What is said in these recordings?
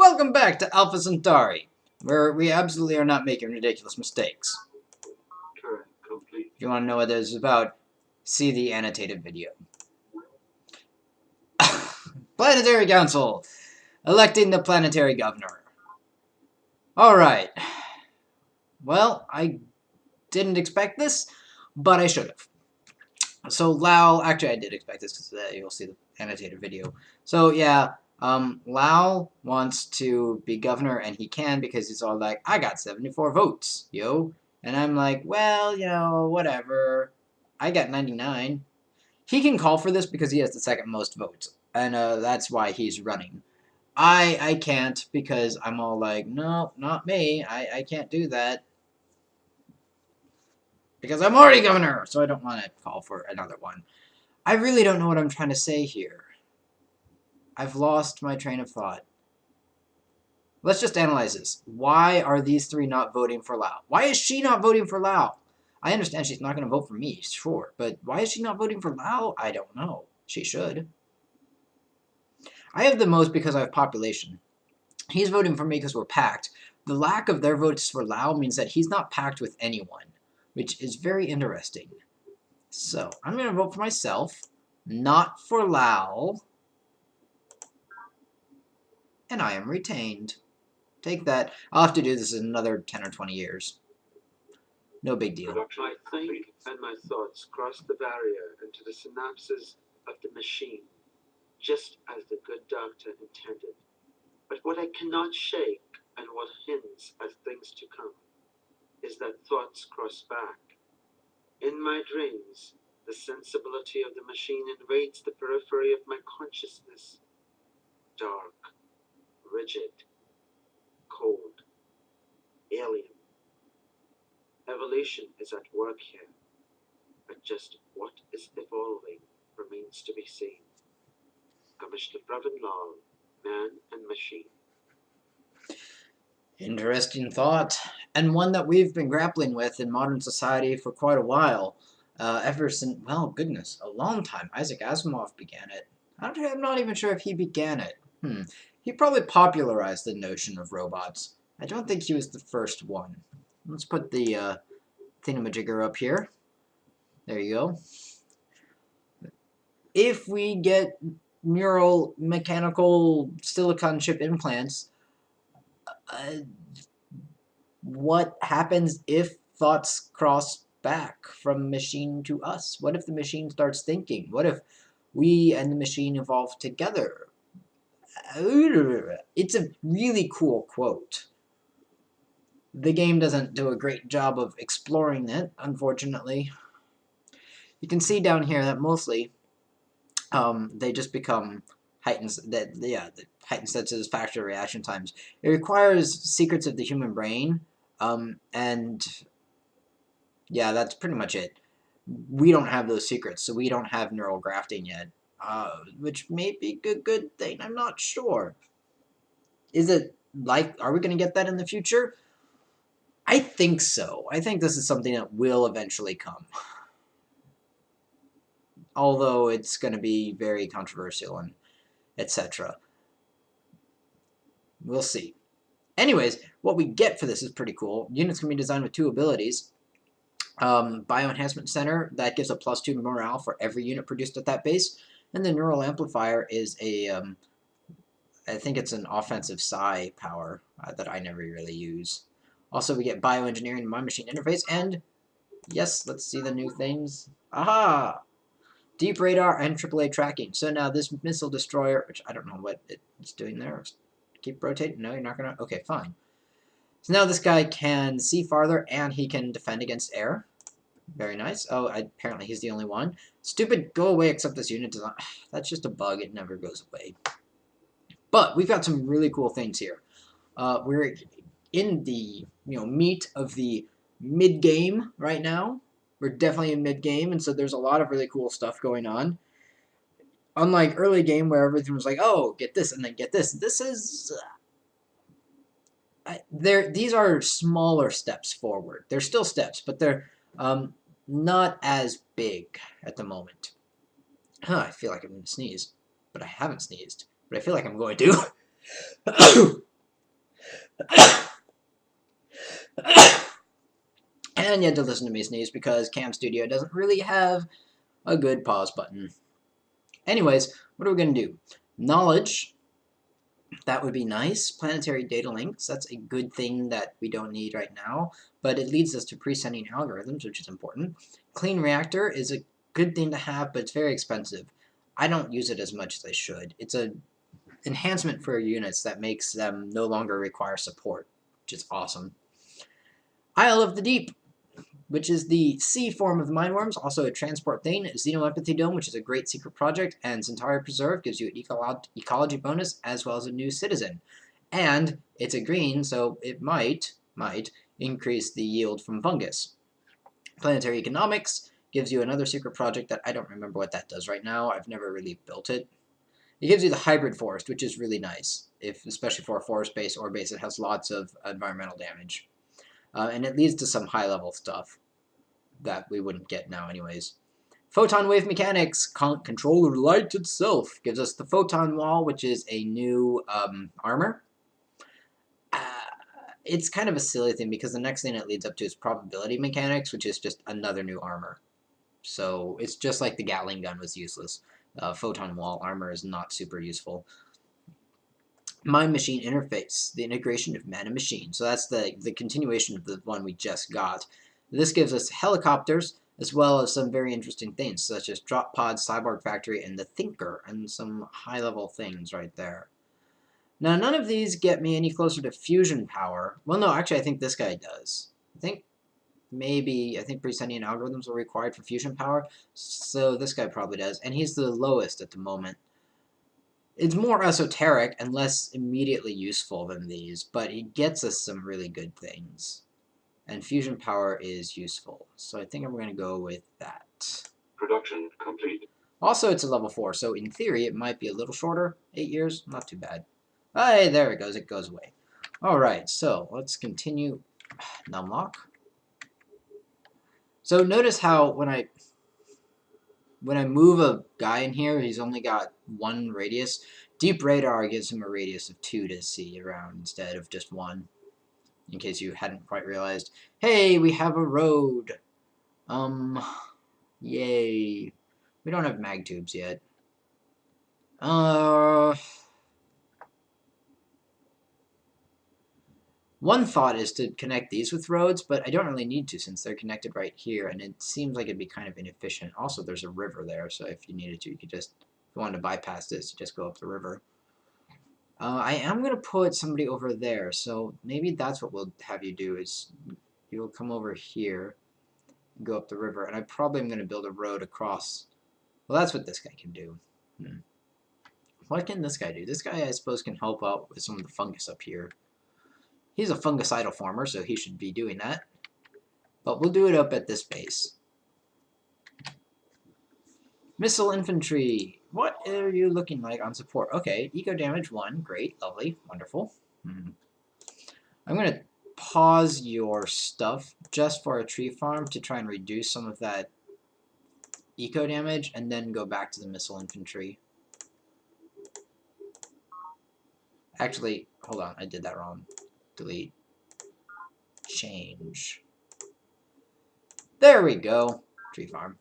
welcome back to Alpha Centauri, where we absolutely are not making ridiculous mistakes. Correct, complete. If you want to know what this is about, see the annotated video. Planetary Council, electing the planetary governor. Alright. Well, I didn't expect this, but I should have. So Lau, actually I did expect this because you'll see the annotated video. So yeah, Lau wants to be governor, and he can because he's all like, I got 74 votes, yo. And I'm like, well, you know, whatever. I got 99. He can call for this because he has the second most votes, and that's why he's running. I can't because I'm all like, no, not me. I can't do that. Because I'm already governor, so I don't want to call for another one. I really don't know what I'm trying to say here. I've lost my train of thought. Let's just analyze this. Why are these three not voting for Lau? Why is she not voting for Lau? I understand she's not going to vote for me, sure. But why is she not voting for Lau? I don't know. She should. I have the most because I have population. He's voting for me because we're packed. The lack of their votes for Lau means that he's not packed with anyone, which is very interesting. So, I'm going to vote for myself, not for Lau, and I am retained. Take that. I'll have to do this in another 10 or 20 years. No big deal. My think and my thoughts cross the barrier into the synapses of the machine, just as the good doctor intended. But what I cannot shake, and what hints at things to come, is that thoughts cross back. In my dreams, the sensibility of the machine invades the periphery of my consciousness. Dark, rigid, cold, alien. Evolution is at work here, but just what is evolving remains to be seen. Commissioner Lal, Man and Machine. Interesting thought, and one that we've been grappling with in modern society for quite a while. Ever since, well, goodness, a long time. Isaac Asimov began it. I'm not even sure if he began it. He probably popularized the notion of robots. I don't think he was the first one. Let's put the thingamajigger up here. There you go. If we get neural mechanical silicon chip implants, what happens if thoughts cross back from machine to us? What if the machine starts thinking? What if we and the machine evolve together? It's a really cool quote. The game doesn't do a great job of exploring it, unfortunately. You can see down here that mostly they just become heightened, the heightened senses, factor reaction times. It requires secrets of the human brain, and yeah, that's pretty much it. We don't have those secrets, so we don't have neural grafting yet, which may be a good thing. I'm not sure. Is it like, are we going to get that in the future? I think so. I think this is something that will eventually come. Although it's going to be very controversial and etc. We'll see. Anyways, what we get for this is pretty cool. Units can be designed with 2 abilities. Bioenhancement Center, that gives a +2 morale for every unit produced at that base. And the Neural Amplifier is a, I think it's an offensive psi power that I never really use. Also, we get Bioengineering and Mind Machine Interface, and yes, let's see the new things. Aha! Deep radar and AAA tracking. So now this missile destroyer, which I don't know what it's doing there. Keep rotating. No, you're not going to. Okay, fine. So now this guy can see farther, and he can defend against air. Very nice. Oh, apparently he's the only one. Stupid, go away, except this unit does not. That's just a bug. It never goes away. But we've got some really cool things here. We're in the meat of the mid-game right now. We're definitely in mid-game, and so there's a lot of really cool stuff going on. Unlike early game where everything was like, oh, get this and then get this. This is... these are smaller steps forward. They're still steps, but they're not as big at the moment. I feel like I'm going to sneeze, but I haven't sneezed. But I feel like I'm going to. And you had to listen to me sneeze because Cam Studio doesn't really have a good pause button. Anyways, what are we going to do? Knowledge. That would be nice. Planetary data links. That's a good thing that we don't need right now, but it leads us to pre-sending algorithms, which is important. Clean reactor is a good thing to have, but it's very expensive. I don't use it as much as I should. It's an enhancement for units that makes them no longer require support, which is awesome. Isle of the Deep, which is the C form of the mindworms, also a transport thing. Xenoempathy Dome, which is a great secret project, and Centauri Preserve gives you an ecology bonus as well as a new citizen. And it's a green, so it might increase the yield from fungus. Planetary Economics gives you another secret project that I don't remember what that does right now. I've never really built it. It gives you the hybrid forest, which is really nice, especially for a forest base or a base that has lots of environmental damage. And it leads to some high-level stuff that we wouldn't get now anyways. Photon wave mechanics, controller light itself, gives us the photon wall, which is a new armor. It's kind of a silly thing because the next thing it leads up to is probability mechanics, which is just another new armor. So it's just like the Gatling gun was useless. Photon wall armor is not super useful. Mind-machine interface, the integration of man and machine. So that's the continuation of the one we just got. This gives us helicopters, as well as some very interesting things, such as Drop Pod, Cyborg Factory, and the Thinker, and some high-level things right there. Now, none of these get me any closer to fusion power. Well, no, actually, I think this guy does. I think Presenian algorithms are required for fusion power, so this guy probably does, and he's the lowest at the moment. It's more esoteric and less immediately useful than these, but it gets us some really good things. And fusion power is useful, so I think I'm going to go with that. Production complete. Also, it's a level 4, so in theory, it might be a little shorter. 8 years, not too bad. Hey, there it goes away. Alright, so let's continue. Numlock. So notice how when I move a guy in here, he's only got 1 radius. Deep radar gives him a radius of 2 to see around instead of just 1. In case you hadn't quite realized. Hey, we have a road. Yay. We don't have mag tubes yet. One thought is to connect these with roads, but I don't really need to since they're connected right here, and it seems like it'd be kind of inefficient. Also, there's a river there, so if you needed to, you could just, if you wanted to bypass this, you just go up the river. I am going to put somebody over there, so maybe that's what we'll have you do, is you'll come over here and go up the river, and I probably am going to build a road across. Well, that's what this guy can do. What can this guy do? This guy, I suppose, can help out with some of the fungus up here. He's a fungicidal former, so he should be doing that. But we'll do it up at this base. Missile infantry. What are you looking like on support? Okay, eco damage 1. Great, lovely, wonderful. I'm going to pause your stuff just for a tree farm to try and reduce some of that eco damage, and then go back to the missile infantry. Actually, hold on, I did that wrong. Delete. Change. There we go. Tree farm.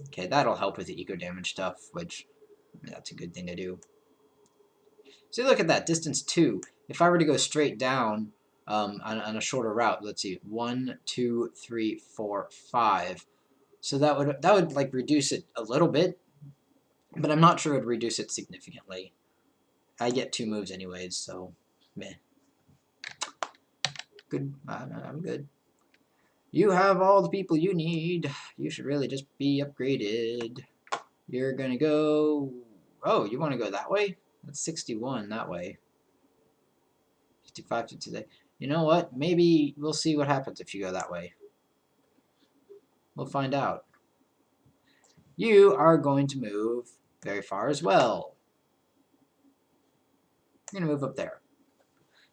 Okay, that'll help with the eco damage stuff, which that's a good thing to do. So look at that, distance 2. If I were to go straight down on a shorter route, let's see, 1, 2, 3, 4, 5. So that would like reduce it a little bit, but I'm not sure it would reduce it significantly. I get 2 moves anyways, so meh. Good. I'm good. You have all the people you need. You should really just be upgraded. You're gonna go... Oh, you want to go that way? That's 61 that way. 55 to today. You know what? Maybe we'll see what happens if you go that way. We'll find out. You are going to move very far as well. You're going to move up there.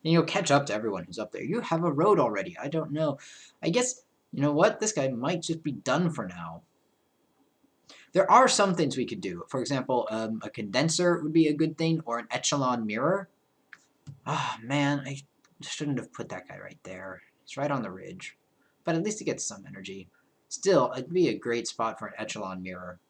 And you'll catch up to everyone who's up there. You have a road already. I don't know. I guess, you know what? This guy might just be done for now. There are some things we could do. For example, a condenser would be a good thing, or an echelon mirror. Ah, man, Shouldn't have put that guy right there. He's right on the ridge. But at least he gets some energy. Still, it'd be a great spot for an echelon mirror.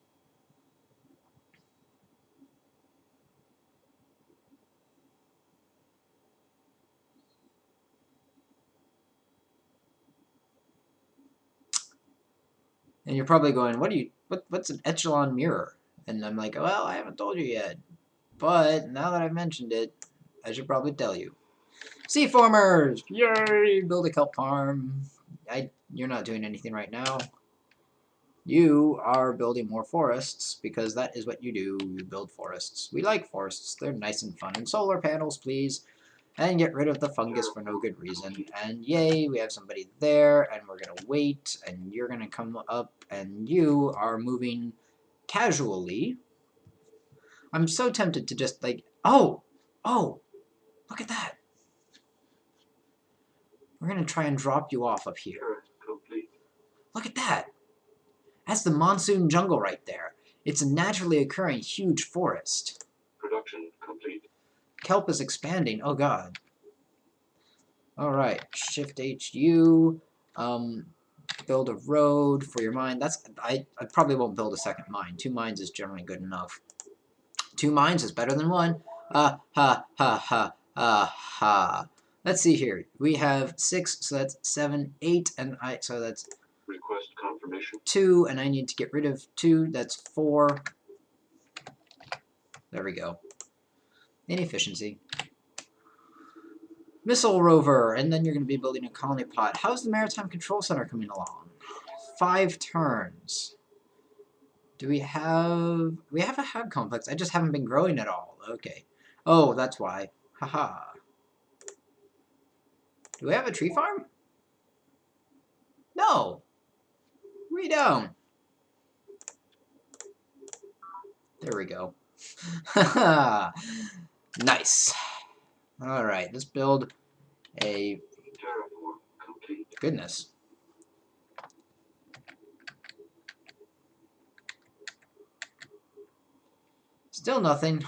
And you're probably going, what's an echelon mirror? And I'm like, well, I haven't told you yet. But now that I've mentioned it, I should probably tell you. Sea formers! Yay! Build a kelp farm. You're not doing anything right now. You are building more forests because that is what you do. You build forests. We like forests. They're nice and fun. And solar panels, please. And get rid of the fungus for no good reason. And yay, we have somebody there. And we're going to wait. And you're going to come up. And you are moving casually. I'm so tempted to just like, oh, look at that. We're going to try and drop you off up here. Look at that. That's the monsoon jungle right there. It's a naturally occurring huge forest. Production complete. Kelp is expanding. Oh, God. All right. Shift HU. Build a road for your mine. I probably won't build a second mine. 2 mines is generally good enough. 2 mines is better than 1. Ha, ha, ha, ha. Let's see here. We have 6, so that's 7, 8, and so that's request confirmation. 2, and I need to get rid of 2. That's 4. There we go. Inefficiency. Missile rover, and then you're going to be building a colony pod. How's the Maritime Control Center coming along? 5 turns. Do we have... We have a hab complex. I just haven't been growing at all. Okay. Oh, that's why. Haha. Do we have a tree farm? No. We don't. There we go. Haha. Nice. Alright, let's build a... Terraform complete. Goodness. Still nothing.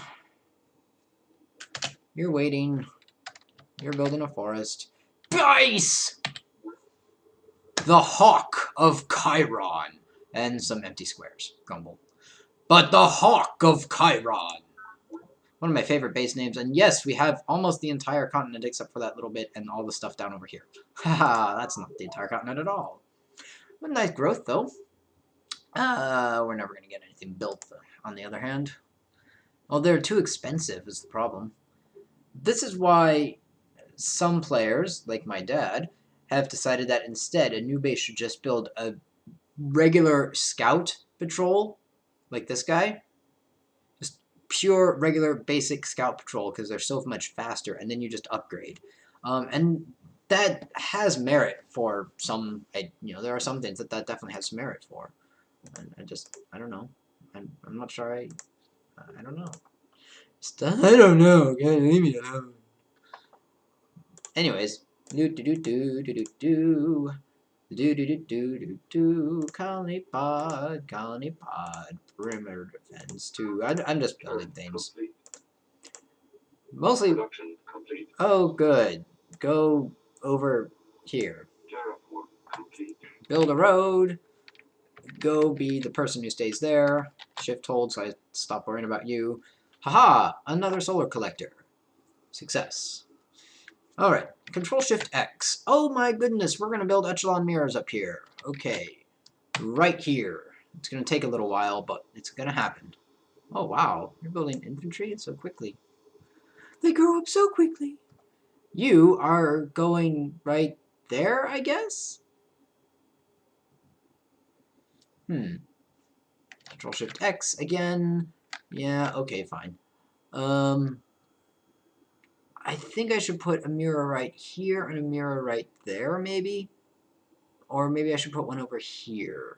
You're waiting. You're building a forest. Nice! The Hawk of Chiron. And some empty squares. Grumble. But the Hawk of Chiron. One of my favorite base names. And yes, we have almost the entire continent except for that little bit and all the stuff down over here. Haha, that's not the entire continent at all. But nice growth, though. We're never going to get anything built, on the other hand. Oh, they're too expensive is the problem. This is why some players, like my dad, have decided that instead a new base should just build a regular scout patrol, like this guy. Just pure, regular, basic scout patrol, because they're so much faster, and then you just upgrade. And that has merit for some, there are some things that definitely has merit for. And I don't know. I'm not sure I don't know. I don't know. Okay, leave me alone. Anyways, colony pod, perimeter defense 2. I'm just building things. Mostly. Production complete. Oh, good. Go over here. Terraform complete. Build a road. Go be the person who stays there. Shift hold so I stop worrying about you. Haha! Another solar collector. Success. Alright. Control Shift X. Oh my goodness, we're going to build echelon mirrors up here. Okay. Right here. It's going to take a little while, but it's going to happen. Oh wow. You're building infantry so quickly. They grow up so quickly. You are going right there, I guess? Control Shift X again. Yeah, okay, fine. I think I should put a mirror right here and a mirror right there, maybe? Or maybe I should put one over here.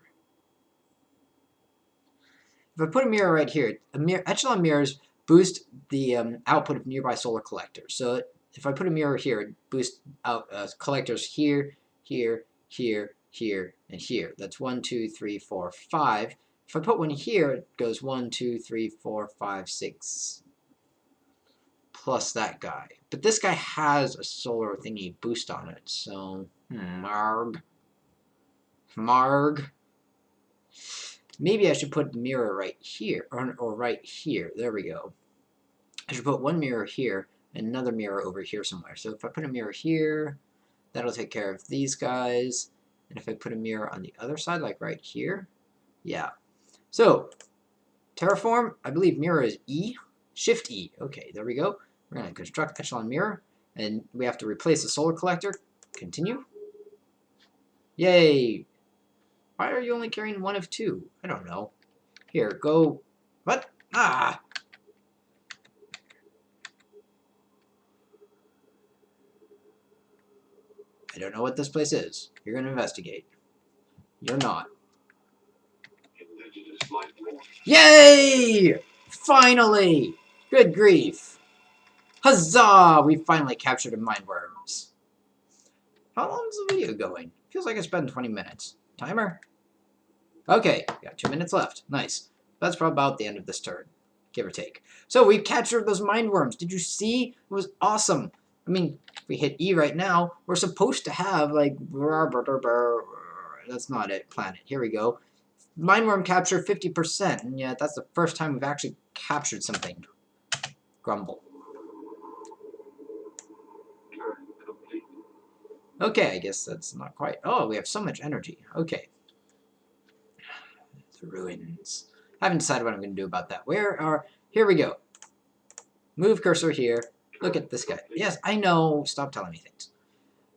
If I put a mirror right here, echelon mirrors boost the output of nearby solar collectors. So if I put a mirror here, it boosts out collectors here, here, here, here, and here. That's 1, 2, 3, 4, 5. If I put one here, it goes 1, 2, 3, 4, 5, 6. plus that guy. But this guy has a solar thingy boost on it, so marg. Maybe I should put the mirror right here, or right here. There we go. I should put one mirror here and another mirror over here somewhere. So if I put a mirror here, that'll take care of these guys. And if I put a mirror on the other side, like right here, yeah. So, terraform, I believe mirror is E. Shift E. Okay, there we go. We're going to construct echelon mirror. And we have to replace the solar collector. Continue. Yay! Why are you only carrying one of two? I don't know. Here, go. What? Ah! I don't know what this place is. You're going to investigate. You're not. Yay! Finally! Good grief. Huzzah! We finally captured a mindworms. How long is the video going? Feels like it's been 20 minutes. Timer? Okay, got 2 minutes left. Nice. That's probably about the end of this turn, give or take. So we captured those mindworms. Did you see? It was awesome. I mean, if we hit E right now, we're supposed to have, like, that's not it, planet. Here we go. Mindworm capture 50%, and yet that's the first time we've actually captured something. Grumble. Okay, I guess that's not quite. Oh, we have so much energy. Okay. The ruins. I haven't decided what I'm going to do about that. Where are... Here we go. Move cursor here. Look at this guy. Yes, I know. Stop telling me things.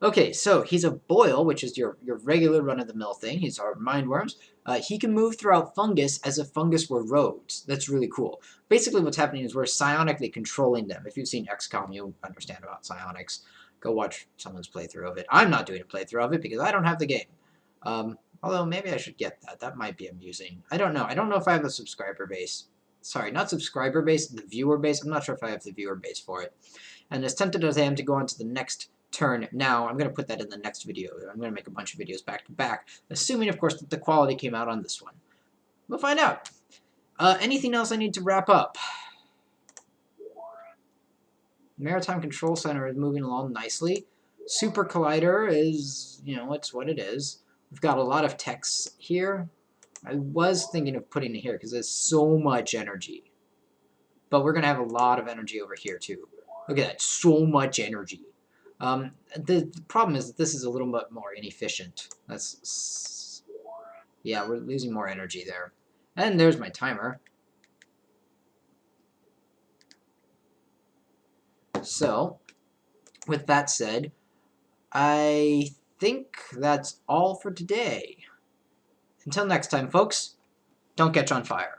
Okay, so he's a boil, which is your regular run-of-the-mill thing. He's our mindworms. He can move throughout fungus as if fungus were roads. That's really cool. Basically, what's happening is we're psionically controlling them. If you've seen XCOM, you'll understand about psionics. Go watch someone's playthrough of it. I'm not doing a playthrough of it because I don't have the game. Although, maybe I should get that. That might be amusing. I don't know. I don't know if I have the subscriber base. Sorry, not subscriber base, the viewer base. I'm not sure if I have the viewer base for it. And as tempted as I am to go on to the next turn now, I'm going to put that in the next video. I'm going to make a bunch of videos back to back, assuming, of course, that the quality came out on this one. We'll find out. Anything else I need to wrap up? Maritime Control Center is moving along nicely. Super Collider is, you know, it's what it is. We've got a lot of techs here. I was thinking of putting it here because there's so much energy. But we're going to have a lot of energy over here, too. Look at that. So much energy. The problem is that this is a little bit more inefficient. That's... Yeah, we're losing more energy there. And there's my timer. So, with that said, I think that's all for today. Until next time, folks, don't catch on fire.